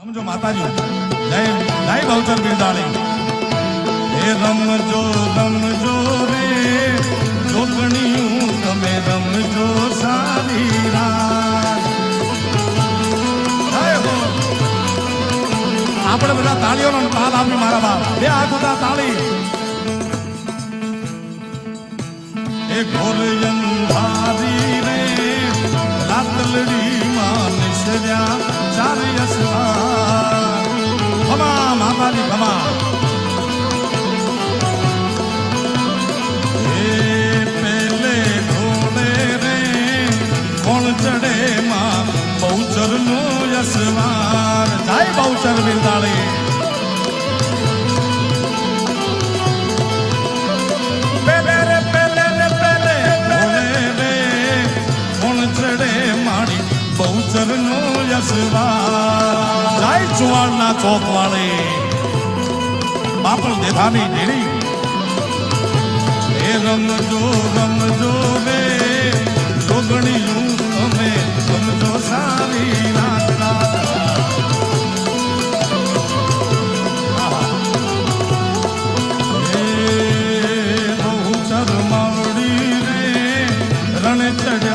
રમજો માતાજી જય જય બહુચર બિરદાણી હે રમજો રમજો રે જોગણીયું તમે રમજો સારી રાત આપણે બધા તાળીઓનો તાલ આપી મારા બાપ બે હાથ બધા તાળી એ ઘોર અંધારી રે લાતલડી માં નિસર્યા ચારે અસવાર ભમા માતાજી ભમા એ પેલે ઘોડે રે કોણ ચડે માં બહુચર નો યસવાર જય બહુચર બિરદાણી પેલે રે પેલે રે પેલે ઘોડે રે કોણ ચડે માડી બહુચર નો યસવાર જય ચુવાડના ચોક વાળી બાપલ દેધાની ઢીડી એ રમજો રમજો રે જોગણીયું તમે રમજો સારી રાત એ બહુચર માવડી રે રણ ચડે